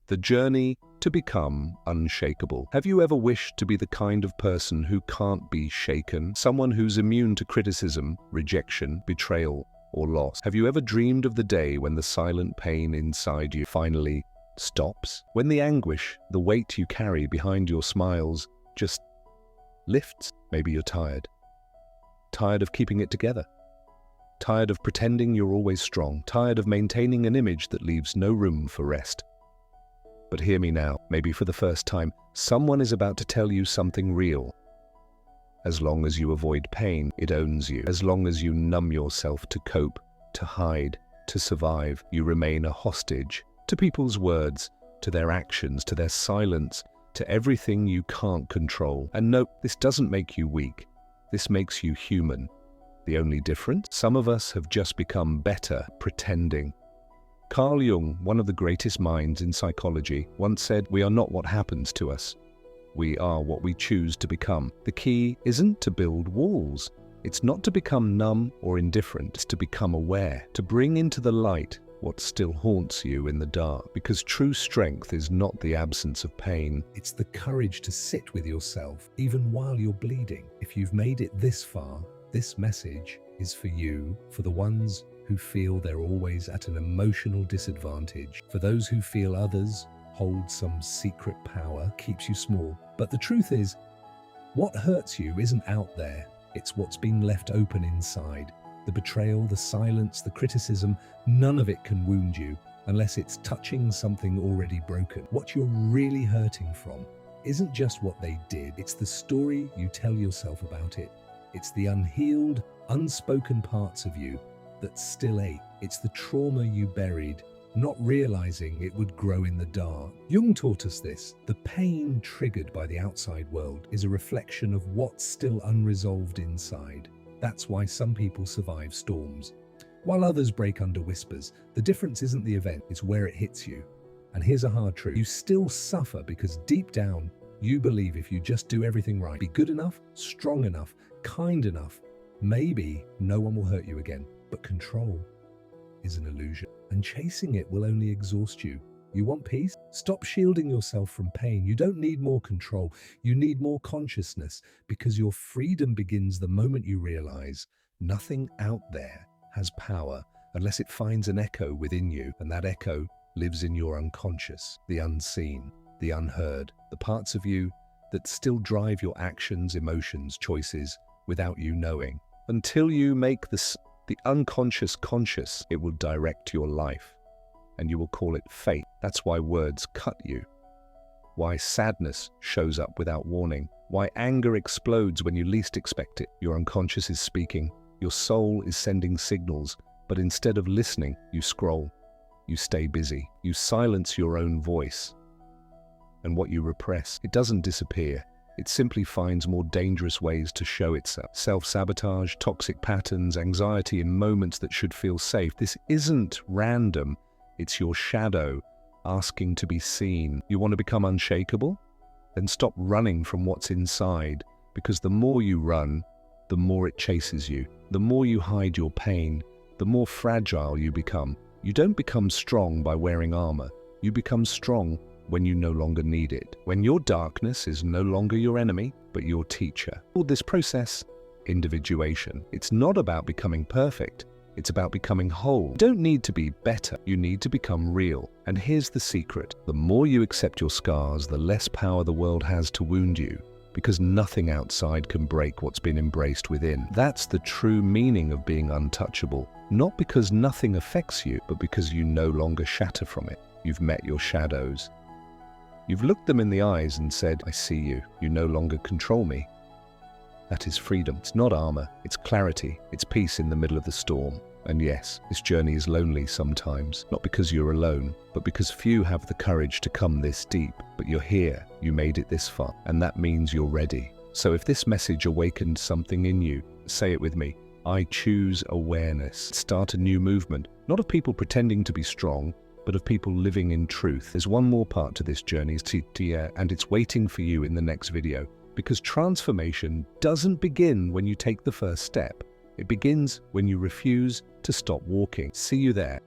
The journey to become unshakable. Have you ever wished to be the kind of person who can't be shaken? Someone who's immune to criticism, rejection, betrayal, or loss? Have you ever dreamed of the day when the silent pain inside you finally stops? When the anguish, the weight you carry behind your smiles just lifts? Maybe you're tired. Tired of keeping it together. Tired of pretending you're always strong. Tired of maintaining an image that leaves no room for rest. But hear me now, maybe for the first time, someone is about to tell you something real. As long as you avoid pain, it owns you. As long as you numb yourself to cope, to hide, to survive, you remain a hostage to people's words, to their actions, to their silence, to everything you can't control. And no, this doesn't make you weak. This makes you human. The only difference? Some of us have just become better pretending. Carl Jung, one of the greatest minds in psychology, once said, "We are not what happens to us. We are what we choose to become." The key isn't to build walls. It's not to become numb or indifferent. It's to become aware, to bring into the light what still haunts you in the dark. Because true strength is not the absence of pain. It's the courage to sit with yourself, even while you're bleeding. If you've made it this far, this message is for you, for the ones who feel they're always at an emotional disadvantage, for those who feel others hold some secret power, keeps you small. But the truth is, what hurts you isn't out there. It's what's been left open inside. The betrayal, the silence, the criticism, none of it can wound you unless it's touching something already broken. What you're really hurting from isn't just what they did, it's the story you tell yourself about it. It's the unhealed, unspoken parts of you that still ache. It's the trauma you buried, not realizing it would grow in the dark. Jung taught us this. The pain triggered by the outside world is a reflection of what's still unresolved inside. That's why some people survive storms, while others break under whispers. The difference isn't the event, it's where it hits you. And here's a hard truth. You still suffer because deep down, you believe if you just do everything right, be good enough, strong enough, kind enough, maybe no one will hurt you again. But control is an illusion, and chasing it will only exhaust you. You want peace? Stop shielding yourself from pain. You don't need more control. You need more consciousness, because your freedom begins the moment you realize nothing out there has power unless it finds an echo within you, and that echo lives in your unconscious, the unseen, the unheard, the parts of you that still drive your actions, emotions, choices without you knowing. Until you make the unconscious conscious, it will direct your life, and you will call it fate. That's why words cut you, why sadness shows up without warning, why anger explodes when you least expect it. Your unconscious is speaking, your soul is sending signals, but instead of listening, you scroll, you stay busy, you silence your own voice. And what you repress, it doesn't disappear. It simply finds more dangerous ways to show itself. Self-sabotage, toxic patterns, anxiety in moments that should feel safe. This isn't random. It's your shadow asking to be seen. You want to become unshakable? Then stop running from what's inside, because the more you run, the more it chases you. The more you hide your pain, the more fragile you become. You don't become strong by wearing armor. You become strong when you no longer need it, when your darkness is no longer your enemy, but your teacher. All this process, individuation. It's not about becoming perfect, it's about becoming whole. You don't need to be better, you need to become real. And here's the secret. The more you accept your scars, the less power the world has to wound you, because nothing outside can break what's been embraced within. That's the true meaning of being untouchable. Not because nothing affects you, but because you no longer shatter from it. You've met your shadows. You've looked them in the eyes and said, "I see you. You no longer control me." That is freedom. It's not armor. It's clarity. It's peace in the middle of the storm. And yes, this journey is lonely sometimes. Not because you're alone, but because few have the courage to come this deep. But you're here. You made it this far. And that means you're ready. So if this message awakened something in you, say it with me. I choose awareness. Start a new movement. Not of people pretending to be strong, but of people living in truth. There's one more part to this journey, and it's waiting for you in the next video. Because transformation doesn't begin when you take the first step. It begins when you refuse to stop walking. See you there.